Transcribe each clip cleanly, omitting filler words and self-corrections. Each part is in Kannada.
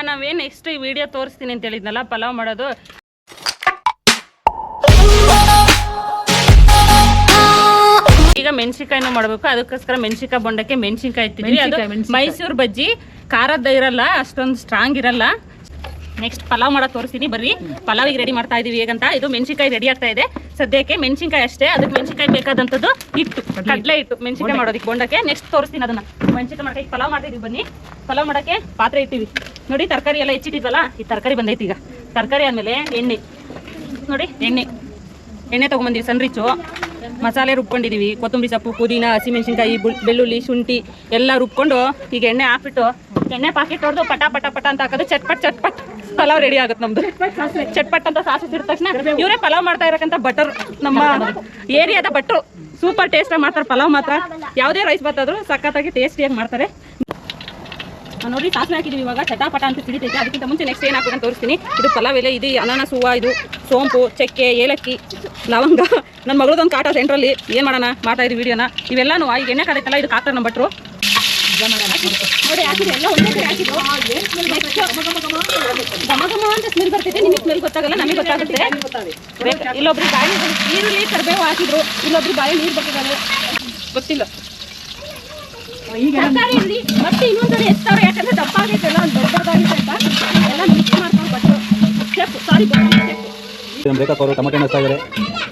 ನಾವೇನು ನೆಕ್ಸ್ಟ್ ಈ ವಿಡಿಯೋ ತೋರಿಸ್ತೀನಿ ಅಂತ ಹೇಳಿದ್ನಲ್ಲ ಪಲಾವ್ ಮಾಡೋದು. ಈಗ ಮೆಣಸಿನ್ಕಾಯಿನೂ ಮಾಡಬೇಕು, ಅದಕ್ಕೋಸ್ಕರ ಮೆಣಸಿನ್ಕಾಯಿ ಬೊಂಡಕ್ಕೆ ಮೆಣಸಿನ್ಕಾಯಿ ಇರ್ತೀವಿ. ಅದು ಮೈಸೂರು ಬಜ್ಜಿ ಖಾರದ ಇರಲ್ಲ, ಅಷ್ಟೊಂದು ಸ್ಟ್ರಾಂಗ್ ಇರಲ್ಲ. ನೆಕ್ಸ್ಟ್ ಪಲಾವ್ ಮಾಡೋದು ತೋರಿಸ್ತೀನಿ ಬರ್ರಿ. ಪಲಾವಿಗೆ ರೆಡಿ ಮಾಡ್ತಾ ಇದೀವಿ ಹೇಗಂತ. ಇದು ಮೆಣಸಿನ್ಕಾಯಿ ರೆಡಿ ಆಗ್ತಾ ಇದೆ ಸದ್ಯಕ್ಕೆ. ಮೆಣಸಿನ್ಕಾಯಿ ಅಷ್ಟೇ, ಅದಕ್ಕೆ ಮೆಣಸಿನ್ಕಾಯಿ ಬೇಕಾದಂಥದ್ದು ಹಿಟ್ಟು, ಕಡಲೆ ಹಿಟ್ಟು ಮೆಣಸಿನ್ಕಾಯಿ ಮಾಡೋದಕ್ಕೆ ಬೊಂಡಕ್ಕೆ. ನೆಕ್ಸ್ಟ್ ತೋರಿಸ್ತೀನಿ ಅದನ್ನ. ಮೆಣಸಿನ್ಕಾಯಿ ಮಾಡಕ್ಕೆ ಈಗ ಪಲಾವ್ ಮಾಡ್ತಿದ್ದೀವಿ ಬನ್ನಿ. ಪಲಾವ್ ಮಾಡೋಕ್ಕೆ ಪಾತ್ರೆ ಇಟ್ಟಿವಿ ನೋಡಿ. ತರಕಾರಿ ಎಲ್ಲ ಹೆಚ್ಚಿಟ್ಟಿದ್ವಲ್ಲ, ಈ ತರಕಾರಿ ಬಂದೈತಿ. ಈಗ ತರಕಾರಿ ಆದಮೇಲೆ ಎಣ್ಣೆ ನೋಡಿ, ಎಣ್ಣೆ ತೊಗೊಂಬಂದಿವಿ. ಸನ್ರಿಚ್ಚು ಮಸಾಲೆ ರುಬ್ಕೊಂಡಿದ್ದೀವಿ. ಕೊತ್ತಂಬರಿ ಸೊಪ್ಪು, ಪುದೀನ, ಹಸಿಮೆಣಸಿನ್ಕಾಯಿ, ಬೆಳ್ಳುಳ್ಳಿ, ಶುಂಠಿ ಎಲ್ಲ ರುಬ್ಕೊಂಡು ಈಗ ಎಣ್ಣೆ ಹಾಕ್ಬಿಟ್ಟು ಎಣ್ಣೆ ಪಾಕೆಟ್ ಹೊಡೆದು ಪಟ ಪಟ ಪಟ ಅಂತ ಹಾಕೋದು. ಚಟ್ಪಟ್ ಪಲಾವ್ ರೆಡಿ ಆಗುತ್ತೆ ನಮ್ದು. ಚಟ್ಪಟ್ ಅಂತ ಸಾಸು ಇದ್ದ ತಕ್ಷಣ ಇವರೇ ಪಲಾವ್ ಮಾಡ್ತಾ ಇರಕ್ಕಂತ ಬಟರ್, ನಮ್ಮ ಏರಿಯಾದ ಭಟ್ರು ಸೂಪರ್ ಟೇಸ್ಟಾಗಿ ಮಾಡ್ತಾರೆ ಪಲಾವ್ ಮಾತ್ರ. ಯಾವುದೇ ರೈಸ್ ಬತ್ತಾದರೂ ಸಖತ್ತಾಗಿ ಟೇಸ್ಟಿಯಾಗಿ ಮಾಡ್ತಾರೆ ನೋಡಿ. ಸಾಸಿವೆ ಹಾಕಿದ್ದೀವಿ ಇವಾಗ ಚಟಾಪಟ ಅಂತ ಸಿಡಿತೈತೆ. ಅದಕ್ಕಿಂತ ಮುಂಚೆ ನೆಕ್ಸ್ಟ್ ಏನು ಹಾಕೋದು ಅಂತ ತೋರಿಸ್ತೀನಿ. ಇದು ಪಲಾವ್ ಎಲೆ, ಇದು ಅನಾನಸ್ ಹೂವು, ಇದು ಸೋಂಪು, ಚಕ್ಕೆ, ಏಲಕ್ಕಿ, ಲವಂಗ. ನನ್ನ ಮಗಳದೊಂದು ಕಾಟ ಸೆಂಟ್ರಲ್ಲಿ ಏನು ಮಾಡೋಣ ಮಾಡ್ತಾ ಇದ್ದೀವಿ ವಿಡಿಯೋನ. ಇವೆಲ್ಲನೂ ಈಗ ಎಣ್ಣೆ ಕಾಡೈತಲ್ಲ, ಇದಕ್ಕೆ ಹಾಕ್ತಾರೆ ನಮ್ಮ ಭಟ್ರು ನೋಡಿ. ಹಾಕಿದ್ರೆ ಎಲ್ಲ ಒಂದೇ ಕಡೆ ಹಾಕಿದ್ರು. ಘಮ ಘಮ ಅಂತ ಸ್ಮೆಲ್ ಬರ್ತೈತೆ. ನಿಮಗೆ ಸ್ಮೆಲ್ ಗೊತ್ತಾಗಲ್ಲ, ನಮಗೆ ಗೊತ್ತಾಗುತ್ತೆ. ಇಲ್ಲೊಬ್ರು ಬಾಯಿ ಈರುಳ್ಳಿ ಕರಿಬೇವು ಹಾಕಿದ್ರು, ಇಲ್ಲೊಬ್ರು ಬಾಯಿ ನೀರು ಬರ್ತಿದ್ದಾರೆ ಗೊತ್ತಿಲ್ಲ. ತರಕಾರಿಯಲ್ಲಿ ಮತ್ತೆ ಇನ್ನೊಂದ್ಸರಿ ಎತ್ತಾರೆ, ಯಾಕಂದ್ರೆ ದಪ್ಪ ಆಗೈತೆ ಎಲ್ಲ ದೊಡ್ಡದಾಗಿದೆ ಅಂತ ಎಲ್ಲ ಮಿಕ್ಸ್ ಮಾಡ್ಕೊಂಡು ಬಟ್ಟರು.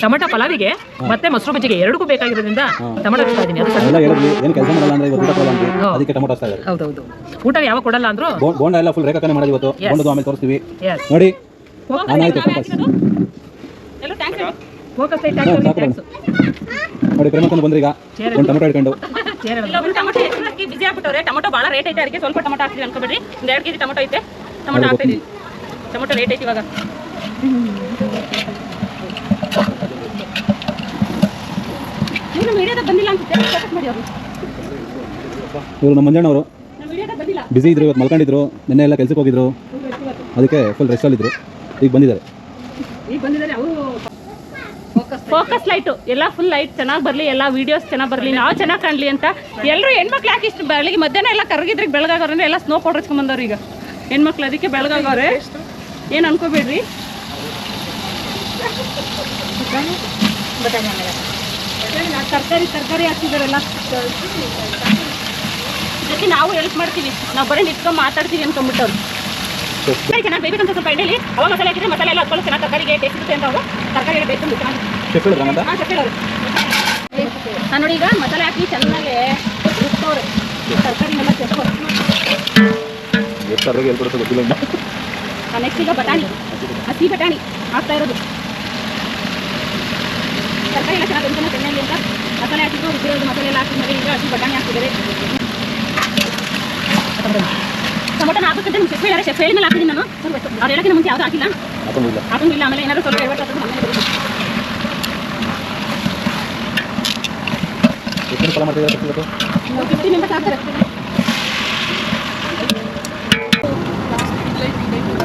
ಟೊಮೆಟೊ ಪಲಾವಿಗೆ ಮತ್ತೆ ಮೊಸರು ಬಜ್ಜಿಗೆ ಎರಡಕ್ಕೂ ಬೇಕಾಗಿರೋದ್ರಿಂದ ಟೊಮೆಟೊ ಹಾಕ್ತಾ ಇದೀನಿ. ಹೌದೌದು, ಊಟ ಯಾವಾಗ ಕೊಡಲ್ಲ ಅಂದ್ರು ಬೋಂಡ ಎಲ್ಲ ಫುಲ್ ರೇಖಾಕನೆ ಮಾಡೋದು ಇವತ್ತು. ಬೋಂಡದು ಆಮೇಲೆ ತೋರಿಸ್ತೀವಿ ನೋಡಿ. ಫೋಕಸ್ ಲೈಟ್ ಹಾಕಿ ನೋಡಿ. ಪ್ರೇಮಕ್ಕನ ಬಂದ್ರಿ ಈಗ ಒಂದು ಟೊಮೆಟೊ ಹಿಡ್ಕೊಂಡು. ಟೊಮೆಟೊ ಹಾಕಿ ಬಿಸಿ ಹಾಕ್ಬಿಟ್ಟವ್ರೆ. ಟೊಮೆಟೊ ಭಾಳ ರೇಟ್ ಐತೆ, ಅದಕ್ಕೆ ಸ್ವಲ್ಪ ಟೊಮೆಟೊ ಹಾಕ್ತೀವಿ ಅನ್ಕೋಬೇಡ್ರಿ. ಒಂದು 2 kg ಟೊಮೆಟೊ ಐತೆ. ಟೊಮೆಟೊ ಹಾಕ್ತಿದ್ದೀವಿ. ಟೊಮೆಟೊ ರೇಟ್ ಐತಿ ಇವಾಗ. ಇವರು ಮೀಡಿಯಾದಾಗ ಬಂದಿಲ್ಲ ಅನ್ಸುತ್ತೆ, ಫೋಕಸ್ ಮಾಡಿ ಅವರು. ಇವರು ನಮ್ಮ ಮಂಜಣ್ಣವರು ಬಿಸಿ ಇದ್ರು, ಇವತ್ತು ಮಲ್ಕೊಂಡಿದ್ರು. ನಿನ್ನೆ ಎಲ್ಲ ಕೆಲ್ಸಕ್ಕೆ ಹೋಗಿದ್ರು, ಅದಕ್ಕೆ ಫುಲ್ ರೆಸ್ಟಲ್ಲಿದ್ರು. ಈಗ ಬಂದಿದ್ದಾರೆ. ಅವರು ಫೋಕಸ್ ಲೈಟು ಎಲ್ಲ ಫುಲ್ ಲೈಟ್ ಚೆನ್ನಾಗಿ ಬರಲಿ, ಎಲ್ಲ ವೀಡಿಯೋಸ್ ಚೆನ್ನಾಗಿ ಬರಲಿ, ನಾವು ಚೆನ್ನಾಗಿ ಕಾಣಲಿ ಅಂತ ಎಲ್ಲರೂ ಹೆಣ್ಮಕ್ಳು ಯಾಕೆ ಇಷ್ಟು ಬೆಳಗ್ಗೆ ಮಧ್ಯಾಹ್ನ ಎಲ್ಲ ಕರಗಿದ್ರೆ ಬೆಳಗಾಗವ್ರೆ ಎಲ್ಲ ಸ್ನೋ ಪೌಡರ್ ಹಚ್ಕೊಂಬಂದವ್ರು ಈಗ ಹೆಣ್ಮಕ್ಳು, ಅದಕ್ಕೆ ಬೆಳಗಾಗವ್ರೆ. ಏನು ಅನ್ಕೋಬೇಡ್ರಿ. ತರಕಾರಿ ಹಾಕ್ತಿದಾರೆಲ್ಲ, ಅದಕ್ಕೆ ನಾವು ಹೆಲ್ಪ್ ಮಾಡ್ತೀವಿ. ನಾವು ಬರೀ ನಿಂತ್ಕೊಂಡು ಮಾತಾಡ್ತೀವಿ ಅನ್ಕೊಂಡ್ಬಿಟ್ಟವ್ರು. ಚೆನ್ನಾಗಿ ಬೇಕಂತ ಸ್ವಲ್ಪ ಎಣ್ಣೆಲಿ ಅವಾಗ ಮಸಾಲೆ ಹಾಕಿದ್ರೆ ಮಸಾಲೆ ಎಲ್ಲ ಹಾಕೊಂಡು ಚೆನ್ನಾಗಿ ತರಕಾರಿಗೆ ಟೇಸ್ಟ್ ಇರುತ್ತೆ ಅಂತ ಅವರು ತರಕಾರಿ ಬೇಕಂತ ನಾನು ನೋಡಿ. ಈಗ ಮಸಾಲೆ ಹಾಕಿ ಚೆನ್ನಾಗಿ ರುಬ್ತವ್ರೆ ತರಕಾರಿನೆಲ್ಲ ಚೆಕ್ಕೋರು. ನೆಕ್ಸ್ಟ್ ಈಗ ಬಟಾಣಿ, ಹಸಿ ಬಟಾಣಿ ಹಾಕ್ತಾ ಇರೋದು. ತರಕಾರಿ ಎಲ್ಲ ಚೆನ್ನಾಗಿ ಎಣ್ಣೆಯಲ್ಲಿ ಅಂತ ಮಸಾಲೆ ಹಾಕಿದ್ರು, ರುಬ್ಬಿರೋದು ಮಸಾಲೆ ಎಲ್ಲ ಹಾಕಿದ್ಮೇಲೆ ಈಗ ಹಸಿ ಬಟಾಣಿ ಹಾಕ್ತಿದ್ದಾರೆ. ಟೊಮೆಟೊ ಹಾಕುತ್ತೆ ನಿಮ್ಮ ಶೆಫ್ ಹೇಳಿದ್ರೆ, ಶೆಫ್ ಹೇಳಿದ್ಮೇಲೆ ಹಾಕಿದ್ದೀನಿ ನಾನು. ಅವ್ರು ಹೇಳೋಕ್ಕೆ ಮುಂಚೆ ಯಾವುದು ಹಾಕಿಲ್ಲ, ಹಾಕಂಗಿಲ್ಲ. ಆಮೇಲೆ ಏನಾದ್ರು ಸ್ವಲ್ಪ ಎಡವಟ್ಟು ಹಾಕಿದ್ರೆ ಮನೇಲಿ ಬರುತ್ತೆ. 50 ಮೆಂಬರ್ಸ್ ಆಗ್ತಾರೆ.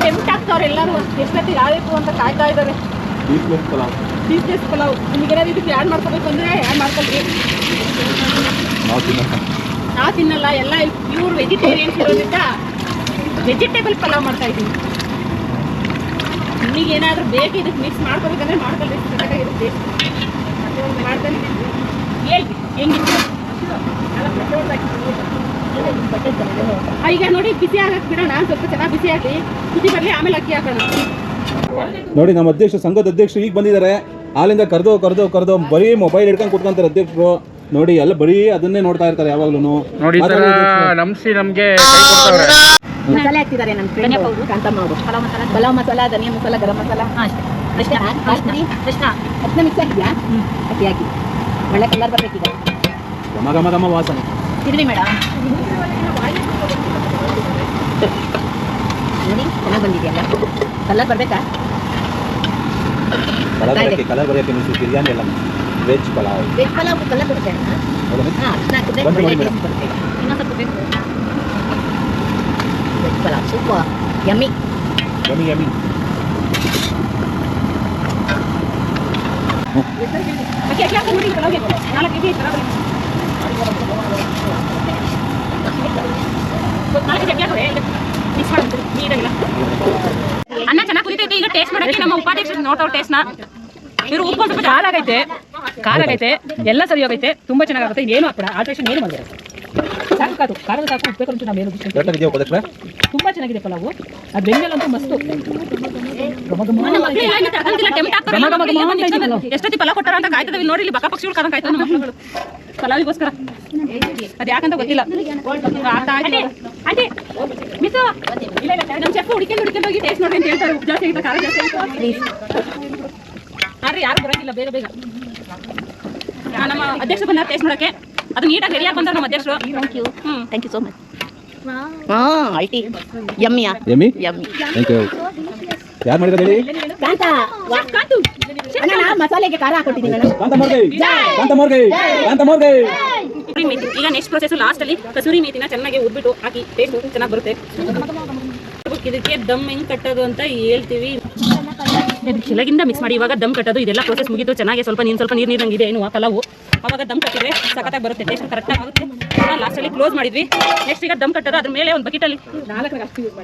ಟೆಂಪ್ಟ್ ಆಗ್ತವ್ರು ಎಲ್ಲರೂ, ಎಷ್ಟೊತ್ತಿಗೆ ಆಗಬೇಕು ಅಂತ ಕಾಯ್ತಾ ಇದ್ದಾರೆ. ಪೀಸ್ಲೆಸ್ ಪಲಾವ್ ನಿಮಗೇನಾದ್ರು ಇದಕ್ಕೆ ಆ್ಯಡ್ ಮಾಡ್ಕೋಬೇಕು ಅಂದರೆ ಆ್ಯಡ್ ಮಾಡ್ಕೊಳ್ರಿ. ನಾವು ತಿನ್ನಲ್ಲ, ಎಲ್ಲ ಪ್ಯೂರ್ ವೆಜಿಟೇರಿಯನ್ಸ್ ಇರೋದ್ರಿಂದ ವೆಜಿಟೇಬಲ್ ಪಲಾವ್ ಮಾಡ್ತಾ ಇದ್ದೀವಿ. ನಿಮಗೇನಾದರೂ ಬೇಕು ಇದಕ್ಕೆ ಮಿಕ್ಸ್ ಮಾಡ್ಕೋಬೇಕಂದ್ರೆ ಮಾಡ್ಕೊಳ್ಳಿ, ಚೆನ್ನಾಗಿರುತ್ತೆ. ಮಾಡ್ತಾನೆ ಹೇಳ್ರಿ ಹೆಂಗಿತ್ತು. ಈಗ ನೋಡಿ ಬಿಸಿ ಆಗಕ್ಕೆ ಬಿಡೋಣ, ಸ್ವಲ್ಪ ಚೆನ್ನಾಗಿ ಬಿಸಿ ಆಗಲಿ, ಕುದಿ ಬರಲಿ, ಆಮೇಲೆ ಅಕ್ಕಿ ಹಾಕೋಣ. ನೋಡಿ ನಮ್ಮ ಅಧ್ಯಕ್ಷ, ಸಂಘದ ಅಧ್ಯಕ್ಷರು ಈಗ ಬಂದಿದ್ದಾರೆ. ಆಲಿಂದ ಕರೆದು ಬರೀ ಮೊಬೈಲ್ ಹಿಡ್ಕೊಂಡು ಕುತ್ಕೊಂತಾರೆ ಅಧ್ಯಕ್ಷರು. ನೋಡಿ ಎಲ್ಲ ಬರೀ ಅದನ್ನೇ ನೋಡ್ತಾ ಇರ್ತಾರೆ ಯಾವಾಗ್ಲೂ. ನೋಡಿ ನಮ್ಗೆ ಮಸಾಲೆ ಹಾಕ್ತಿದ್ದಾರೆ ನನ್ನ ಫ್ರೆಂಡ್ ಕಾಂತಮ್ಮ ಅವರು. ಪಲಾವ್ ಮಸಾಲ, ಧನಿಯಾ ಮಸಾಲ, ಗರಂ ಮಸಾಲ ಅಷ್ಟೇ ಅದನ್ನ ಮಿಕ್ಸ್ ಆಗಿದೆಯಾ? ಅಕ್ಕಿ ಹಾಕಿ ಒಳ್ಳೆ ಕಲರ್ ಬರ್ಬೇಕೀಗ. ಘಮ ವಾಸನೆ ಇರ್ಲಿ ಮೇಡಮ್. ನೋಡಿ ಚೆನ್ನಾಗಿ ಬಂದಿದೆಯಲ್ಲ, ಕಲರ್ ಬರಬೇಕಾ? ಕಲರ್ ಬರೆಯೋಕ್ಕೆ ಮಿಸ್ ಬಿರಿಯಾನಿ ಎಲ್ಲ ವೆಜ್ ಪಲಾವ್ ಕಲರ್ ಬರುತ್ತೆ. ಹಾಂ ಹಾಕಿದ್ರೆ ಬರುತ್ತೆ. ಇನ್ನೊಂದು ಸ್ವಲ್ಪ ಬೇಕು. Veg pulao super, yummy. ಅಕ್ಕಿ ಹಾಕಿ ನೋಡಿ ಪಲಾವ್ಗೆ 4 kg ಪಲಾವ್. 4 kg ಅಕ್ಕಿ ಹಾಕೋರೆ ಮಿಕ್ಸ್ ಮಾಡ್ತೀವಿ ನೀಟಾಗಿ. ಮಾಡಕ್ಕೆ ನಮ್ಮ ಉಪಾಧ್ಯಕ್ಷರು ನೋಡ್ತಾವ್ ಟೇಸ್ಟ್ ನ ಇವ್ರು ಉಪ್ಪು ಸ್ವಲ್ಪ ಖಾರ ಆಗೈತೆ ಎಲ್ಲ ಸರಿ ಹೋಗೈತೆ ತುಂಬಾ ಚೆನ್ನಾಗುತ್ತೆ ಏನು ಹಾಕ್ಬೇಡ ಆಲ್ಟ್ರೇಷನ್ ಏನು ಮಾಡಿದ್ರೆ ಸಾಕು ಖಾರದ ಸಾಕು ಉಪ್ಪು ಬೇಕು ನಾವು ಏನು ಕರೆಕ್ಟಾಗಿದೆಯಾ ಉಪಾಧ್ಯಕ್ಷರೇ? ತುಂಬಾ ಚೆನ್ನಾಗಿದೆ ಪಲಾವು ಅದು ಬೆಂಗಳೂರು ಮಸ್ತು ಎಷ್ಟೊತ್ತಿ ಪಲಾವ್ ಕೊಟ್ಟಾರ ಅಂತ ಕಾಯ್ತದ ಇಲ್ಲಿ ನೋಡಿ, ಇಲ್ಲಿ ಬಕ್ಕ ಪಕ್ಷಿಗಳು ಕಾರಣ ಕಾಯ್ತದ ನಮ್ಮ ಮಕ್ಕಳು ಪಲಾವಿಗೋಸ್ಕರ. ಅದು ಯಾಕಂತ ಗೊತ್ತಿಲ್ಲ. ನಮ್ಮ ಚೆಫ್ ಹುಡುಕೊಂಡು ಹೋಗಿ ಟೇಸ್ಟ್ ನೋಡಿ ಅಂತ ಹೇಳ್ತಾರೆ. ಉಪ್ಪು ಜಾಸ್ತಿ ಆಗಿದೆ, ಖಾರ ಜಾಸ್ತಿ ಆಗಿದೆ. ಆದ್ರೆ ಯಾರು ಬರೋದಿಲ್ಲ ಬೇಗ ಬೇಗ. ನಮ್ಮ ಅಧ್ಯಕ್ಷರು ಬಂದ ಟೇಸ್ಟ್ ಮಾಡೋಕ್ಕೆ ಅದು ನೀಟಾಗಿ ರೆಡಿಯಾಗಿ ಬಂದ ನಮ್ಮ ಅಧ್ಯಕ್ಷರು. Thank you so much. ಐಟಿ ಯಮ್ಮಿಯಾ ಯಮ್ಮಿ ಯಮ್ಮಿ. Thank you. ಯಾರು ಮಾಡಿರೋದು ಹೇಳಿ? ಕಾಂತ ಅಣ್ಣ ಮಸಾಲೆಗೆ ಖಾರ ಹಾಕೊಟ್ಟಿದ್ದೀನಿ ನಾನು. ಕಾಂತ ಮಾರ್ಗೈ. ಕಸೂರಿ ಮೇಥಿ. ಈಗ ನೆಕ್ಸ್ಟ್ ಪ್ರೊಸೆಸ್ ಲಾಸ್ಟ್ ಅಲ್ಲಿ ಕಸೂರಿ ಮೇಥಿನ ಚೆನ್ನಾಗಿ ಉದ್ಬಿಟ್ಟು ಹಾಕಿ ಟೇಸ್ಟ್ ಚೆನ್ನಾಗಿ ಬರುತ್ತೆ. ಇದಕ್ಕೆ ದಮ್ ಹೆಂಗ್ ಕಟ್ಟೋದು ಅಂತ ಹೇಳ್ತೀವಿ. ಕೆಳಗಿಂದ ಮಿಕ್ಸ್ ಮಾಡಿ ಇವಾಗ ದಮ್ ಕಟ್ಟೋದು. ಇದೆಲ್ಲ ಪ್ರೊಸೆಸ್ ಮುಗಿತು. ಚೆನ್ನಾಗಿ ಸ್ವಲ್ಪ ನೀರಂಗಿದೆ ಏನು ಪಲಾವು. ಅವಾಗ ದಮ್ ಕಟ್ಟಿದ್ರೆ ಸಖತ್ತಾಗಿ ಬರುತ್ತೆ, ಟೇಸ್ಟ್ ಕರೆಕ್ಟಾಗಿ ಆಗುತ್ತೆ. ಲಾಸ್ಟಲ್ಲಿ ಕ್ಲೋಸ್ ಮಾಡಿದ್ವಿ. ನೆಕ್ಸ್ಟ್ ಈಗ ದಮ್ ಕಟ್ಟೋದು. ಅದ್ರ ಮೇಲೆ ಒಂದು ಬಕೆಟಲ್ಲಿ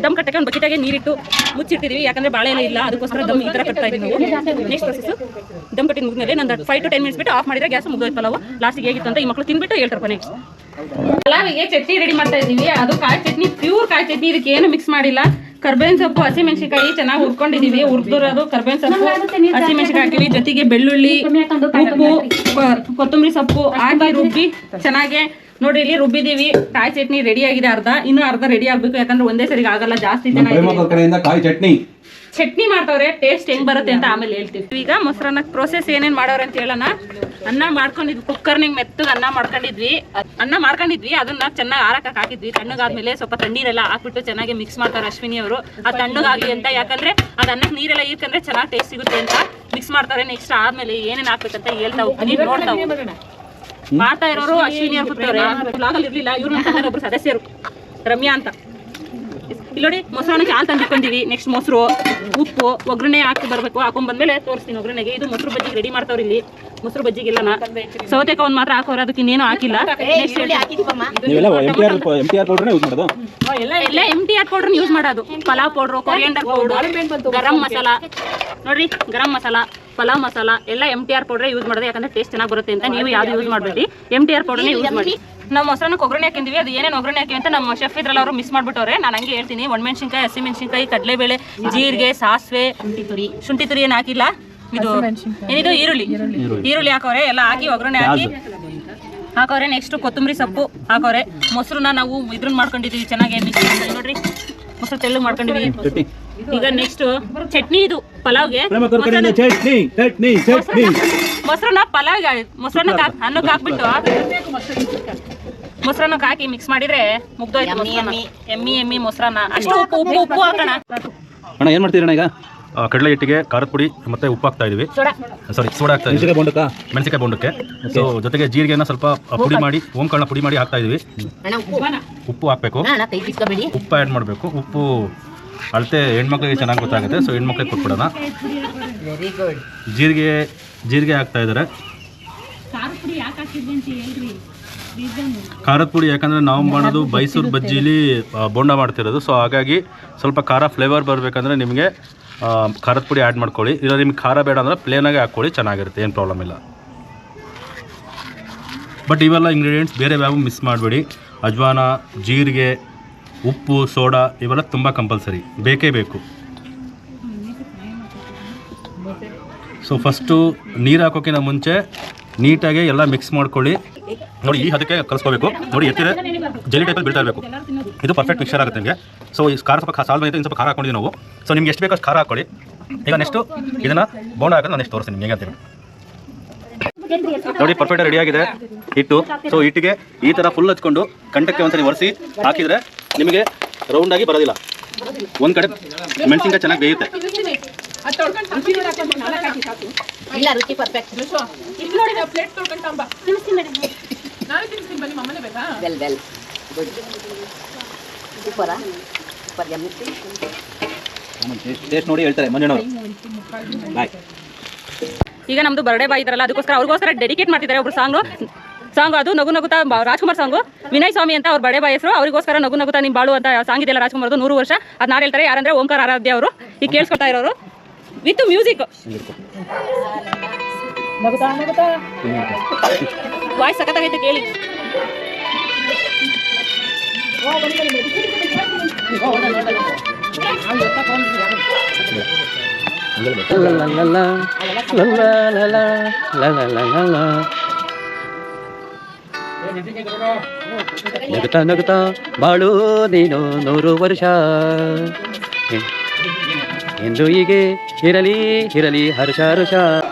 ದಮ್ ಕಟ್ಟಕ್ಕೆ ಒಂದು ಬಕೆಟಾಗೆ ನೀರಿಟ್ಟು ಮುಚ್ಚಿರ್ತೀವಿ. ಯಾಕಂದ್ರೆ ಬಾಳೆ ಎಲ್ಲ ಇಲ್ಲ, ಅದಕ್ಕೋಸ್ಕರ ದಮ್ ಈ ಥರ ಕಟ್ತಾ ಇದ್ದೀವಿ ನಾವು. ನೆಕ್ಸ್ಟ್ ಪ್ರೊಸೆಸ್ ದಮ್ ಕಟ್ಟಿದ ಮುಗಿದ್ಮೇಲೆ ನಂದು 5 to 10 minutes ಬಿಟ್ಟು ಆಫ್ ಮಾಡಿದ್ರೆ ಗ್ಯಾಸ್ ಮುಗಿದೋಯ್ತು ಪಲಾವು. ಲಾಸ್ಟಿಗೆ ಹೇಗಿತ್ತು ಅಂತ ಈ ಮಕ್ಕಳು ತಿನ್ಬಿಟ್ಟು ಹೇಳ್ತಾರೆ ನೆಕ್ಸ್ಟ್. ಪಲಾವಿಗೆ ಚಟ್ನಿ ರೆಡಿ ಮಾಡ್ತಾ ಇದ್ದೀವಿ. ಅದು ಕಾಯಿ ಚಟ್ನಿ, ಪ್ಯೂರ್ ಕಾಯಿ ಚಟ್ನಿ. ಇದಕ್ಕೆ ಏನು ಮಿಕ್ಸ್ ಮಾಡಿಲ್ಲ. ಕರ್ಬೇವಿನ ಸೊಪ್ಪು, ಹಸಿಮೆಣಸಿನಕಾಯಿ ಚೆನ್ನಾಗಿ ಹುರ್ಕೊಂಡಿದೀವಿ. ಹುರ್ದಿರೋದು ಕರ್ಬೇವಿನ ಸೊಪ್ಪು, ಹಸಿಮೆಣಸಿನಕಾಯಿ ಹಾಕಿವಿ. ಜೊತೆಗೆ ಬೆಳ್ಳುಳ್ಳಿ, ಉಪ್ಪು, ಕೊತ್ತಂಬರಿ ಸೊಪ್ಪು ಹಾಕಿ ರುಬ್ಬಿ ಚೆನ್ನಾಗಿ ನೋಡಿ ಇಲ್ಲಿ ರುಬ್ಬಿದೀವಿ. ಕಾಯಿ ಚಟ್ನಿ ರೆಡಿ ಆಗಿದೆ. ಇನ್ನೂ ಅರ್ಧ ರೆಡಿ ಆಗ್ಬೇಕು, ಯಾಕಂದ್ರೆ ಒಂದೇ ಸರಿಗೆ ಆಗಲ್ಲ. ಜಾಸ್ತಿ ಜನ ಕಾಯಿ ಚಟ್ನಿ ಮಾಡ್ತವ್ರೆ. ಟೇಸ್ಟ್ ಹೆಂಗ್ ಬರುತ್ತೆ ಅಂತ ಆಮೇಲೆ ಹೇಳ್ತೀವಿ. ಈಗ ಮೊಸರನ್ನ ಪ್ರೋಸೆಸ್ ಏನೇನ್ ಮಾಡವ್ರೆ ಅಂತ ಹೇಳೋಣ. ಅನ್ನ ಮಾಡ್ಕೊಂಡಿದ್ವಿ, ಕುಕ್ಕರ್ನಿಗೆ ಮೆತ್ತಗೆ ಅನ್ನ ಮಾಡ್ಕೊಂಡಿದ್ವಿ. ಅದನ್ನ ಚೆನ್ನಾಗಿ ಆರಕ್ಕೆ ಹಾಕಿದ್ವಿ. ತಣ್ಣಗಾದ್ಮೇಲೆ ಸ್ವಲ್ಪ ತಣ್ಣೀರೆಲ್ಲ ಹಾಕ್ಬಿಟ್ಟು ಚೆನ್ನಾಗಿ ಮಿಕ್ಸ್ ಮಾಡ್ತಾರೆ ಅಶ್ವಿನಿ ಅವರು. ಅದು ತಣ್ಣಗಾಗ್ಲಿ ಅಂತ, ಯಾಕಂದ್ರೆ ಅದು ಅನ್ನಕ್ಕೆ ನೀರೆಲ್ಲ ಇರ್ಕಂದ್ರೆ ಚೆನ್ನಾಗಿ ಟೇಸ್ಟ್ ಸಿಗುತ್ತೆ ಅಂತ ಮಿಕ್ಸ್ ಮಾಡ್ತಾರೆ. ನೆಕ್ಸ್ಟ್ ಆದ್ಮೇಲೆ ಏನೇನ್ ಹಾಕ್ಬೇಕಂತ ಹೇಳ್ತಾ ಹೋಗ್ತೀನಿ, ನೋಡ್ತಾ ಮಾಡ್ತಾ ಇರೋರು ಅಶ್ವಿನಿ ಅವ್ರು ಕೂತವ್ರೆ. ಬ್ಲಾಗಲ್ಲಿ ಇರ್ಲಿಲ್ಲ, ಇವ್ರು ನಮ್ಮ ಒಬ್ರು ಸದಸ್ಯರು ರಮ್ಯಾ ಅಂತ. ಇಲ್ಲಿ ನೋಡಿ ಮೊಸರನ್ನಕ್ಕೆ ಹಾಲು ತಂದಿಟ್ಕೊಂಡಿವಿ. ನೆಕ್ಸ್ಟ್ ಮೊಸರು, ಉಪ್ಪು, ಒಗ್ಗರಣೆ ಹಾಕಿ ಬರಬೇಕು. ಹಾಕೊಂಡ್ ಬಂದ್ಮೇಲೆ ತೋರಿಸ್ತೀನಿ ಒಗ್ಗರಣೆಗೆ. ಇದು ಮೊಸರು ಬಜ್ಜಿಗೆ ರೆಡಿ ಮಾಡ್ತಾವ್ರಿ ಇಲ್ಲಿ. ಮೊಸರು ಬಜ್ಜಿಗೆಲ್ಲ ಸೌತೆಕಾಯಿ ಒಂದು ಮಾತ್ರ ಹಾಕೋರು, ಅದಕ್ಕೆ ಇನ್ನೇನು ಹಾಕಿಲ್ಲ. ಎಲ್ಲ MTR ಪೌಡರ್ ಯೂಸ್ ಮಾಡೋದು. Pulao powder, coriander powder, garam masala ನೋಡ್ರಿ, ಗರಂ ಮಸಾಲ, ಪಲಾವ್ ಮಸಾಲ ಎಲ್ಲ MTR ಪೌಡ್ರೇ ಯೂಸ್ ಮಾಡೋದು. ಯಾಕಂದ್ರೆ ಟೇಸ್ಟ್ ಚೆನ್ನಾಗಿ ಬರುತ್ತೆ ಅಂತ. ನೀವು ಯಾವ್ದು ಯೂಸ್ ಮಾಡಬೇಡಿ, MTR ಪೌಡರ್ನೇ ಯೂಸ್ ಮಾಡಿ. ನಾವು ಮೊಸರನ್ನ ಒಗ್ಗರಣೆ ಹಾಕಿದ್ವಿ. ಅದು ಏನೇನು ಒಗ್ಗರಣೆ ಹಾಕಿ ಅಂತ ನಮ್ಮ ಶೆಫ್ ಇದ್ರಲ್ಲಿ ಅವರು ಮಿಸ್ ಮಾಡ್ಬಿಟ್ಟವ್ರೆ. ನಾನು ಹಂಗೆ ಹೇಳ್ತೀನಿ. ಒಣಮೆಣಸಿನ್ಕಾಯಿ, ಹಸಿಮೆಣಸಿನ್ಕಾಯಿ, ಕಡಲೆಬೇಳೆ, ಜೀರಿಗೆ, ಸಾಸಿವೆ, ಶುಂಠಿ ತುರಿ ಏನು ಹಾಕಿಲ್ಲ. ಇದು ಏನಿದು ಈರುಳ್ಳಿ ಹಾಕೋರೆ. ಎಲ್ಲ ಹಾಕಿ ಒಗ್ಗರಣೆ ಹಾಕೋರೆ. ನೆಕ್ಸ್ಟ್ ಕೊತ್ತಂಬರಿ ಸೊಪ್ಪು ಹಾಕೋರೆ. ಮೊಸರನ್ನ ನಾವು ಇದ್ರನ್ನ ಮಾಡ್ಕೊಂಡಿದೀವಿ ಚೆನ್ನಾಗಿ ಮಿಕ್ಸ್ ಮಾಡಿ. ನೋಡ್ರಿ ಮೊಸರು ತೆಳ್ಳು ಮಾಡ್ಕೊಂಡಿದೀವಿ. ಈಗ ನೆಕ್ಸ್ಟ್ ಚಟ್ನಿ. ಇದು ಪಲಾವ್ಗೆ ಮೊಸರನ್ನ ಪಲಾವ್ಗೆ ಅನ್ನಕ್ಕೆ ಹಾಕ್ಬಿಟ್ಟು ಮೊಸರನ್ನ ಹಾಕಿ ಮಿಕ್ಸ್ ಮಾಡಿದ್ರೆ ಮುಗ್ದೋಯ್ತು ಮೊಸರನ್ನ. ಎಮ್ಮಿ ಮೊಸರನ್ನ. ಅಷ್ಟು ಉಪ್ಪು ಹಾಕೋಣ. ಅಣ್ಣ ಏನ್ ಮಾಡ್ತೀರಣ್ಣ ಈಗ? ಕಡಲೆ ಹಿಟ್ಟಿಗೆ ಖಾರದ ಪುಡಿ ಮತ್ತೆ ಉಪ್ಪು ಹಾಕ್ತಾ ಇದೀವಿ. ಸೋಡಾ ಹಾಕ್ತಾ ಇದೀವಿ ಮೆಣಸಿನಕಾಯಿ ಬೋಂಡಕ್ಕೆ. ಸೊ ಜೊತೆಗೆ ಜೀರಿಗೆನ ಸ್ವಲ್ಪ ಪುಡಿ ಮಾಡಿ, ಓಂಕಾಳನ್ನ ಪುಡಿ ಮಾಡಿ ಹಾಕ್ತಾ ಇದೀವಿ. ಉಪ್ಪು ಹಾಕಬೇಕು, ಉಪ್ಪು ಆ್ಯಡ್ ಮಾಡಬೇಕು. ಉಪ್ಪು ಅಳತೆ ಹೆಣ್ಮಕ್ಳಿಗೆ ಚೆನ್ನಾಗಿ ಗೊತ್ತಾಗುತ್ತೆ. ಸೊ ಹೆಣ್ಮಕ್ಳಿಗೆ ಕೊಟ್ಬಿಡೋಣ. ಜೀರಿಗೆ ಹಾಕ್ತಾ ಇದ್ದಾರೆ. ಖಾರದ ಪುಡಿ ಯಾಕಂದರೆ ನಾವು ಮಾಡೋದು ಮೈಸೂರು ಬಜ್ಜಿಲಿ ಬೋಂಡ ಮಾಡ್ತಿರೋದು. ಸೊ ಹಾಗಾಗಿ ಸ್ವಲ್ಪ ಖಾರ ಫ್ಲೇವರ್ ಬರಬೇಕಂದ್ರೆ ನಿಮಗೆ ಖಾರದ ಪುಡಿ ಆ್ಯಡ್ ಮಾಡ್ಕೊಳ್ಳಿ. ಇಲ್ಲ ನಿಮ್ಗೆ ಖಾರ ಬೇಡ ಅಂದರೆ ಪ್ಲೇನಾಗೆ ಹಾಕ್ಕೊಳ್ಳಿ, ಚೆನ್ನಾಗಿರುತ್ತೆ, ಏನು ಪ್ರಾಬ್ಲಮ್ ಇಲ್ಲ. ಬಟ್ ಇವೆಲ್ಲ ಇಂಗ್ರೀಡಿಯೆಂಟ್ಸ್ ಬೇರೆ ಯಾವ ಮಿಸ್ ಮಾಡಬೇಡಿ. ಅಜ್ವಾನ, ಜೀರಿಗೆ, ಉಪ್ಪು, ಸೋಡಾ ಇವೆಲ್ಲ ತುಂಬ ಕಂಪಲ್ಸರಿ, ಬೇಕೇ ಬೇಕು. ಸೊ ಫಸ್ಟು ನೀರು ಹಾಕೋಕ್ಕಿಂತ ಮುಂಚೆ ನೀಟಾಗಿ ಎಲ್ಲ ಮಿಕ್ಸ್ ಮಾಡ್ಕೊಳ್ಳಿ. ನೋಡಿ ಈ ಅದಕ್ಕೆ ಕಲಿಸ್ಕೋಬೇಕು. ನೋಡಿ ಎತ್ತಿದ್ರೆ ಜೆಲಿ ಟೈಪಲ್ಲಿ ಬೀಳ್ತಾ ಇರಬೇಕು. ಇದು ಪರ್ಫೆಕ್ಟ್ ಮಿಕ್ಸರ್ ಆಗುತ್ತೆ ನಿಮಗೆ. ಸೊ ಈ ಖಾರ ಸ್ವಲ್ಪ ಸಾಲ್ ಬಂದಿತ್ತು, ಇನ್ನು ಸ್ವಲ್ಪ ಖಾರ ಹಾಕೊಂಡಿದ್ದೀವಿ ನಾವು. ಸೊ ನಿಮ್ಗೆ ಎಷ್ಟು ಬೇಕೋ ಅಷ್ಟು ಖಾರ ಹಾಕ್ಕೊಳ್ಳಿ. ಈಗ ನೆಕ್ಸ್ಟು ಇದನ್ನು ಬೋಂಡ ಹಾಕೋದು ನಾನು ನೆಕ್ಸ್ಟ್ ತೋರಿಸ್ತೀನಿ ನಿಮಗೆ ಅಂತೀವಿ. ನೋಡಿ ಪರ್ಫೆಕ್ಟಾಗಿ ರೆಡಿಯಾಗಿದೆ ಹಿಟ್ಟು. ಸೊ ಹಿಟ್ಟಿಗೆ ಈ ಥರ ಫುಲ್ ಹಚ್ಕೊಂಡು ಕಂಟಕ್ಕೆ ಒಂದ್ಸರಿ ಒರೆಸಿ ಹಾಕಿದರೆ ನಿಮಗೆ ರೌಂಡಾಗಿ ಬರೋದಿಲ್ಲ. ಒಂದು ಕಡೆ ಮೆಣಸಿನ್ಕಾಯಿ ಚೆನ್ನಾಗಿ ಬೇಯುತ್ತೆ. ಇಲ್ಲ ರುಚಿ ಪರ್ಫೆಕ್ಟ್. ಟೇಸ್ಟ್ ನೋಡಿ ಹೇಳ್ತಾರೆ ಮಂಜಣ್ಣವರು. ಈಗ ನಮ್ದು ಬರ್ಡೇ ಬಾಯ್ ಇದ್ರಲ್ಲ, ಅದಕ್ಕೋಸ್ಕರ ಅವ್ರಿಗೋಸ್ಕರ ಡೆಡಿಕೇಟ್ ಮಾಡ್ತಿದ್ದಾರೆ ಒಬ್ರು ಸಾಂಗ್. ಅದು ನಗು ನಗುತ್ತಾ ರಾಜ್ಕುಮಾರ್ ಸಾಂಗು. ವಿನಯ್ ಸ್ವಾಮಿ ಅಂತ ಅವ್ರ ಬರ್ಡೇ ಬಾಯ್ ಹೆಸರು. ಅವ್ರಿಗೋಸ್ಕರ ನಗು ನಗುತ್ತಾ ನಿಮ್ ಬಾಳು ಅಂತ ಸಾಂಗ್ ಇದೆಯಲ್ಲ ರಾಜ್ಕುಮಾರ್ದು, 100 ವರ್ಷ. ಅದು ನಾನು ಹೇಳ್ತಾರೆ ಯಾರಂದ್ರೆ ಓಂಕಾರ ಆರಾಧ್ಯ ಅವರು. ಈಗ ಕೇಳಿಸ್ಕೊತಾ ಇರೋರು ವಿತ್ ಮ್ಯೂಸಿಕ್. ನಗುತ್ತಾ ನಗುತ್ತಾ ವಾಯ್ಸ್ ಸಖತ್ತಾಗೈತೆ ಕೇಳಿ. ನಗುತ್ತಾ ನಗುತ್ತಾ ಬಾಳು ನೀನು 100 ವರ್ಷ ಎಂದು ಹೀಗೆ ಇರಲಿ ಇರಲಿ ಹರ್ಷ ಹರ್ಷ.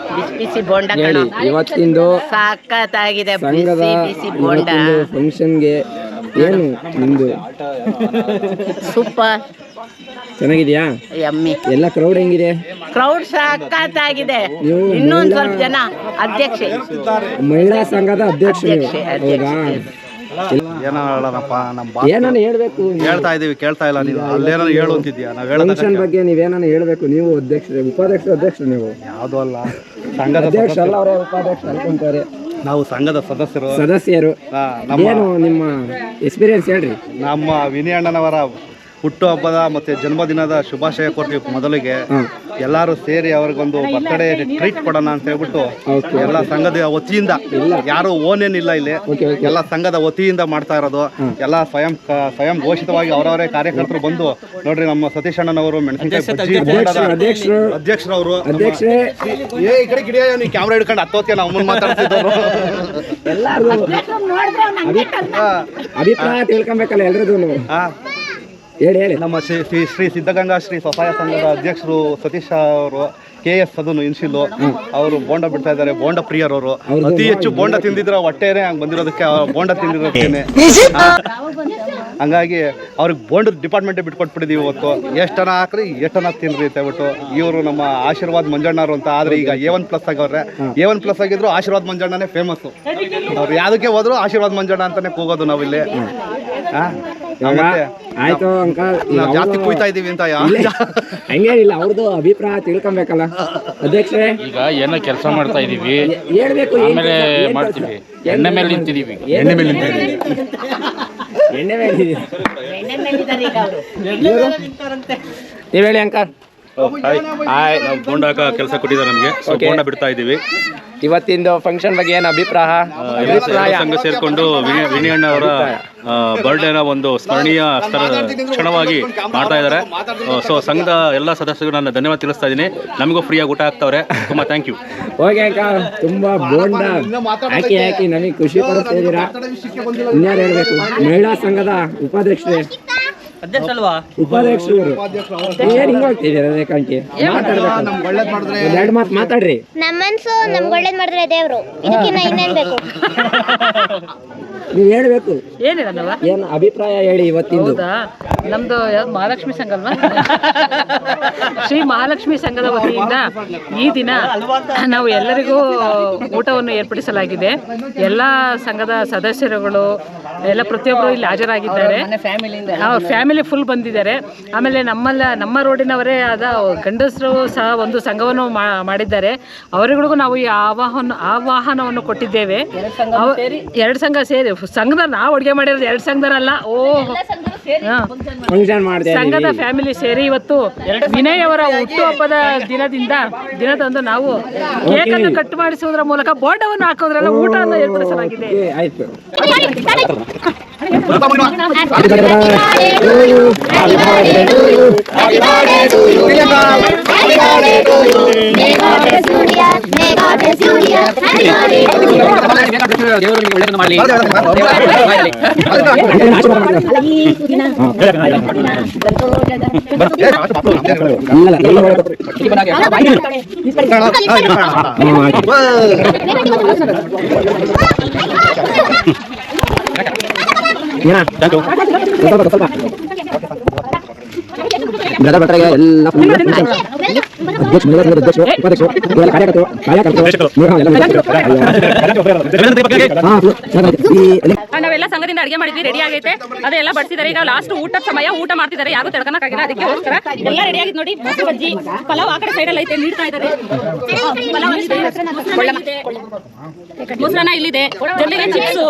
ಬಿಸಿ ಬೋಂಡ ಹೇಳಿ ಇವತ್ತಿಂದು ಸಾಕತ್ತಾಗಿದೆ. ಸಂಘದ ಬಿಸಿ ಬೋಂಡ ಫಂಕ್ಷನ್ಗೆ ಏನು ನಿಮ್ದು? ಸೂಪರ್ ಚೆನ್ನಾಗಿದ್ಯಾ? ಯಮ್ಮಿ. ಎಲ್ಲ ಕ್ರೌಡ್ ಹೆಂಗಿದೆ? ಕ್ರೌಡ್ ಸಾಕತ್ತಾಗಿದೆ. ನೀವು ಇನ್ನೊಂದು ಸ್ವಲ್ಪ ಜನ ಅಧ್ಯಕ್ಷೆ ಮಹಿಳಾ ಸಂಘದ ಅಧ್ಯಕ್ಷರು ಹೌದಾ? ಏನೋ ಹೇಳೋಣಪ್ಪ, ನಮ್ಮ ಏನನ್ನ ಹೇಳ್ಬೇಕು? ಹೇಳ್ತಾ ಇದೀವಿ, ಕೇಳ್ತಾ ಇಲ್ಲ ನೀನು. ಅಲ್ಲೇನೋ ಹೇಳು ಅಂತಿದ್ಯಾ, ನಾವು ಫಂಕ್ಷನ್ ಬಗ್ಗೆ ನೀವೇನನ್ನ ಹೇಳ್ಬೇಕು? ನೀವು ಅಧ್ಯಕ್ಷರು, ಉಪಾಧ್ಯಕ್ಷರು ನೀವು ಯಾವುದೂ ಅಲ್ಲ, ಸಂಘದ ಅಧ್ಯಕ್ಷ ಅಲ್ಲ, ಅವರೇ ಉಪಾಧ್ಯಕ್ಷ ಅನ್ಕೊಂತಾರೆ. ನಾವು ಸಂಘದ ಸದಸ್ಯರು. ಏನು ನಿಮ್ಮ ಎಕ್ಸ್ಪೀರಿಯನ್ಸ್ ಹೇಳ್ರಿ. ನಮ್ಮ ವಿನಯ್ ಅಣ್ಣನವರ ಹುಟ್ಟುಹಬ್ಬದ ಮತ್ತು ಜನ್ಮದಿನದ ಶುಭಾಶಯ ಕೊಡ್ತೀವಿ. ಮೊದಲಿಗೆ ಎಲ್ಲರೂ ಸೇರಿ ಅವ್ರಿಗೊಂದು ಬರ್ತ್ಡೇ ಟ್ರೀಟ್ ಕೊಡೋಣ ಅಂತ ಹೇಳ್ಬಿಟ್ಟು ಎಲ್ಲ ಸಂಘದ ವತಿಯಿಂದ, ಯಾರು ಓನ್ ಏನಿಲ್ಲ ಇಲ್ಲಿ, ಎಲ್ಲ ಸಂಘದ ವತಿಯಿಂದ ಮಾಡ್ತಾ ಇರೋದು. ಎಲ್ಲ ಸ್ವಯಂ ಘೋಷಿತವಾಗಿ ಅವರವರೇ ಕಾರ್ಯಕರ್ತರು ಬಂದು ನೋಡ್ರಿ, ನಮ್ಮ ಸತೀಶ್ ಅಣ್ಣನವರು ಮೆಣಸಿನಕಾಯಿ ಅಧ್ಯಕ್ಷರವರು ಈ ಕಡೆ ಗಿಡ ನೀವು ಕ್ಯಾಮ್ರಾ ಹಿಡ್ಕೊಂಡು ಹತ್ತೋಕೆ ನಾವು ಅಮ್ಮನ್ ಮಾತಾಡ್ತಿದ್ದವರು. ಎಲ್ಲಾರು ಅಭಿಪ್ರಾಯ ತಿಳ್ಕೊಬೇಕಲ್ಲ ಎಲ್ರದ್ದು. ಹೇಳಿ ಹೇಳಿ. ನಮ್ಮ ಶ್ರೀ ಸಿದ್ಧಗಂಗಾ ಶ್ರೀ ಸ್ವಸಹಾಯ ಸಂಘದ ಅಧ್ಯಕ್ಷರು ಸತೀಶ್ ಅವರು, KS ಅದನ್ನು ಇನ್ಸಿಲು ಅವರು ಬೋಂಡ ಬಿಡ್ತಾ ಇದ್ದಾರೆ. ಬೋಂಡ ಪ್ರಿಯರವರು ಅತಿ ಹೆಚ್ಚು ಬೋಂಡ ತಿಂದಿದ್ರೆ ಹೊಟ್ಟೆನೆ ಹಂಗೆ ಬಂದಿರೋದಕ್ಕೆ ಬೋಂಡ ತಿಂದಿರೋದಕ್ಕೇನೆ. ಹಂಗಾಗಿ ಅವ್ರಿಗೆ ಬೋಂಡ ಡಿಪಾರ್ಟ್ಮೆಂಟೇ ಬಿಟ್ಕೊಟ್ಬಿಟ್ಟಿದ್ದೀವಿ ಇವತ್ತು. ಎಷ್ಟನ ಹಾಕ್ರಿ ಎಷ್ಟನ ತಿನ್ರಿ ಅಂತ ಹೇಳ್ಬಿಟ್ಟು. ಇವರು ನಮ್ಮ ಆಶೀರ್ವಾದ್ ಮಂಜಣ್ಣರು ಅಂತ. ಆದರೆ ಈಗ A1+ ಆಗವ್ರೆ. A1+ ಆಗಿದ್ರು ಆಶೀರ್ವಾದ್ ಮಂಜಣ್ಣನೇ ಫೇಮಸ್ಸು. ಅವ್ರು ಯಾವುದಕ್ಕೆ ಹೋದ್ರು ಆಶೀರ್ವಾದ್ ಮಂಜಣ್ಣ ಅಂತಾನೆ ಕೂಗೋದು ನಾವಿಲ್ಲಿ. ಆಯ್ತು ಅಂಕಲ್, ಜಾಸ್ತಿ ಕುಯ್ತಾ ಇದೀವಿ ಅಂತ ಹಂಗೇನಿಲ್ಲ. ಅವ್ರದ್ದು ಅಭಿಪ್ರಾಯ ತಿಳ್ಕೊಬೇಕಲ್ಲ ಅಧ್ಯಕ್ಷರೇ. ಈಗ ಏನೋ ಕೆಲಸ ಮಾಡ್ತಾ ಇದೀವಿ, ಹೇಳ್ಬೇಕು. ಆಮೇಲೆ ಮಾಡ್ತೀವಿ. ಎಣ್ಣೆ ಮೇಲೆ ನಿಂತಿದೀವಿ. ಎಣ್ಣೆ ಮೇಲೆ ನೀವ್ ಹೇಳಿ ಅಂಕಲ್. ನಾವು ಬೋಂಡ ಹಾಕೋ ಕೆಲಸ ಕೊಟ್ಟಿದ್ದಾರೆ ನಮಗೆ. ಸೊ ಬೋಂಡ ಬಿಡ್ತಾ ಇದ್ದೀವಿ. ಇವತ್ತಿಂದು ಫಂಕ್ಷನ್ ಬಗ್ಗೆ ಏನು ಅಭಿಪ್ರಾಯ? ಸಂಘ ಸೇರಿಕೊಂಡು ವಿನಯ್ ಅಣ್ಣ ಅವರ ಬರ್ಡೇನ ಒಂದು ಸ್ಮರಣೀಯ ಕ್ಷಣವಾಗಿ ಮಾಡ್ತಾ ಇದ್ದಾರೆ. ಸೊ ಸಂಘದ ಎಲ್ಲ ಸದಸ್ಯರು ನಾನು ಧನ್ಯವಾದ ತಿಳಿಸ್ತಾ ಇದ್ದೀನಿ. ನಮಗೂ ಫ್ರೀಯಾಗಿ ಊಟ ಆಗ್ತಾವ್ರೆ. ತುಂಬ ಥ್ಯಾಂಕ್ ಯು. ಓಕೆ ಅಂಕಲ್, ತುಂಬಾ ಬೋಂಡ ಹಾಕಿ ನಮಗೆ ಖುಷಿ ಪಡಿಸ್ತಾ ಇದ್ದೀರಾ. ಇನ್ಯಾರು ಹೇಳ್ಬೇಕು? ಮಹಿಳಾ ಸಂಘದ ಉಪಾಧ್ಯಕ್ಷರೇ. ಉಪಾಧ್ಯಕ್ಷರು ಏನ್ ಹಿಂಗ ಹೋಗ್ತಿದ್ದೀರಾ? ರೇಖಾಂಟಿ ಮಾತಾಡ್ಬೇಕು. ಎರಡು ಮಾತು ಮಾತಾಡ್ರಿ. ನಮ್ಮನ್ಸು ನಮ್ಗೆ ಒಳ್ಳೇದ್ ಮಾಡಿದ್ರೆ ದೇವ್ರು, ಇದಕ್ಕಿನ್ನ ಇನ್ನೇನ್ ಬೇಕು? ನೀವ್ ಹೇಳ್ಬೇಕು. ಏನಿರಲ್ಲವ, ಏನ್ ಅಭಿಪ್ರಾಯ ಹೇಳಿ ಇವತ್ತಿಂದು? ನಮ್ದು ಮಹಾಲಕ್ಷ್ಮಿ ಸಂಘ ಅಲ್ವಾ? ಶ್ರೀ ಮಹಾಲಕ್ಷ್ಮಿ ಸಂಘದ ವತಿಯಿಂದ ಈ ದಿನ ನಾವು ಎಲ್ಲರಿಗೂ ಊಟವನ್ನು ಏರ್ಪಡಿಸಲಾಗಿದೆ. ಎಲ್ಲ ಸಂಘದ ಸದಸ್ಯರುಗಳು ಎಲ್ಲ ಪ್ರತಿಯೊಬ್ಬರು ಇಲ್ಲಿ ಹಾಜರಾಗಿದ್ದಾರೆ. ಅವ್ರ ಫ್ಯಾಮಿಲಿ ಫುಲ್ ಬಂದಿದ್ದಾರೆ. ಆಮೇಲೆ ನಮ್ಮ ರೋಡಿನವರೇ ಆದ ಗಂಡಸರು ಸಹ ಒಂದು ಸಂಘವನ್ನು ಮಾಡಿದ್ದಾರೆ. ಅವರುಗಳಿಗೂ ನಾವು ಈ ಆಹ್ವಾನವನ್ನು ಕೊಟ್ಟಿದ್ದೇವೆ. 2 ಸಂಘ ಸೇರಿ ಸಂಘದ ನಾವು ಅಡುಗೆ ಮಾಡಿರೋದು 2 ಸಂಘದಲ್ಲ. ಸಂಘದ ಫ್ಯಾಮಿಲಿ ಸೇರಿ ಇವತ್ತು ವಿನಯ್ ಅವರ ಹುಟ್ಟುಹಬ್ಬದ ದಿನದಂದು ನಾವು ಕೇಕ್ ಅನ್ನು ಕಟ್ ಮಾಡಿಸುವುದರ ಮೂಲಕ ಬೋಂಡವನ್ನು ಹಾಕೋದ್ರಲ್ಲ ಊಟವನ್ನು ಏರ್ಪಡಿಸಲಾಗಿದೆ. ನಾವೆಲ್ಲ ಸಂಘದಿಂದ ಅಡಿಗೆ ಮಾಡಿದ್ವಿ, ರೆಡಿ ಆಗೈತೆ. ಅದೆಲ್ಲ ಬಡಿಸಿದ್ದಾರೆ. ಈಗ ಲಾಸ್ಟ್ ಊಟದ ಸಮಯ, ಊಟ ಮಾಡ್ತಿದ್ದಾರೆ. ಯಾರು ತಡ್ಕೊಳಕ್ಕಾಗಿಲ್ಲ, ಅದಕ್ಕೋಸ್ಕರ ಎಲ್ಲ ರೆಡಿ ಆಗಿದ್ ನೋಡಿ. ಮೊಸರು ಬಜ್ಜಿ, ಪಲಾವ್ ಆ ಕಡೆ ಸೈಡಲ್ಲಿ ಐತೆ, ನೀಡ್ತಾ ಇದ್ದಾರೆ. ಮೊಸರನ್ನ ಇಲ್ಲಿದೆ, ಜೊತೆಗೆ ಚಿಪ್ಸು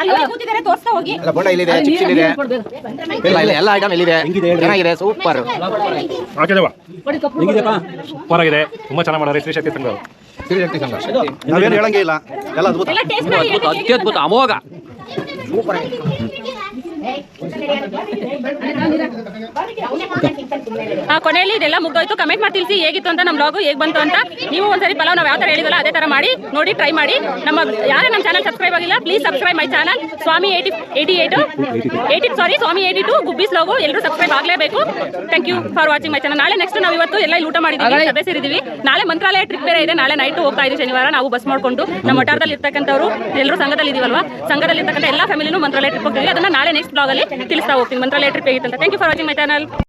ಅಲ್ಲಿ ಕೂತಿದ್ದಾರೆ, ತೋರಿಸ್ತಾ ಹೋಗಿ. ಎಲ್ಲ ಐಟಮ್ ಎಲ್ಲಿದೆ? ಚೆನ್ನಾಗಿದೆ, ಸೂಪರ್. ಹೆಂಗಿದೆಪ್ಪ? ಸೂಪರ್ ಆಗಿದೆ, ತುಂಬಾ ಚೆನ್ನಾಗಿ ಮಾಡೋರು ಶ್ರೀ ಶಕ್ತಿ ಸಂಘ. ನಾವೇನು ಹೇಳಂಗೇ ಇಲ್ಲ, ಎಲ್ಲ ಅದ್ಭುತ. ಎಲ್ಲ ಟೇಸ್ಟ್ ಮಾಡಿ ಅತ್ಯದ್ಭುತ ಅಮೋಘ. ಕೊನೆಯಲ್ಲಿ ಇದೆಲ್ಲ ಮುಗ್ದೋಯ್ತು. ಕಮೆಂಟ್ ಮಾಡಿ ತಿಳಿಸಿ ಹೇಗಿತ್ತು ಅಂತ, ನಮ್ಮ ಬ್ಲಾಗು ಹೇಗೆ ಬಂತು ಅಂತ. ನೀವು ಒಂದ್ಸರಿ ಪಲಾವ್ ನಾವು ಯಾವ ಥರ ಹೇಳಿದಲ್ಲ ಅದೇ ಥರ ಮಾಡಿ ನೋಡಿ, ಟ್ರೈ ಮಾಡಿ. ಯಾರೇ ನಮ್ಮ ಚಾನಲ್ ಸಬ್ಸ್ಕ್ರೈಬ್ ಆಗಿಲ್ಲ ಪ್ಲೀಸ್ ಸಬ್ಸ್ಕ್ರೈಬ್ ಮೈ ಚಾನಲ್ ಸ್ವಾಮಿ 82 ಗುಬ್ಬೀಸ್ ಲೋಗು. ಎಲ್ಲರೂ ಸಬ್ಸ್ಕ್ರೈಬ್ ಆಗಲೇಬೇಕು. Thank you for watching my channel. ನಾಳೆ ನೆಕ್ಸ್ಟ್ ನಾವು ಇವತ್ತು ಎಲ್ಲ ಊಟ ಮಾಡಿದ್ದೀವಿ, ಸಭೆ ಸೇರಿದ್ದೀವಿ. ನಾಳೆ ಮಂತ್ರಾಲಯ ಟ್ರಿಪ್ ಬೇರೆ ಇದೆ, ನಾಳೆ ನೈಟ್ ಹೋಗ್ತಾ ಇದ್ದೀವಿ. ಶನಿವಾರ ನಾವು ಬಸ್ ಮಾಡ್ಕೊಂಡು ನಮ್ಮ ವಟಾರದಲ್ಲಿ ಇರ್ತಕ್ಕಂಥವ್ರು ಎಲ್ಲರೂ ಸಂಘದಲ್ಲಿ ಇದೀವಲ್ವಾ, ಸಂಘದಲ್ಲಿ ಇರ್ತಕ್ಕಂಥ ಎಲ್ಲ ಫ್ಯಾಮಿಲಿನೂ ಮಂತ್ರಾಲಯ ಟ್ರಿಪ್ ಹೋಗ್ತೀವಿ. ಅದನ್ನ ನಾಳೆ ನೆಕ್ಸ್ಟ್ ಬ್ಲಾಗಲ್ಲಿ ತಿಳಿಸ್ತಾ ಹೋಗ್ತೀನಿ ಮಂತ್ರಾಲಯ ಟ್ರಿಪ್ ಹೇಗಿತ್ತು ಅಂತ. Thank you for watching my channel.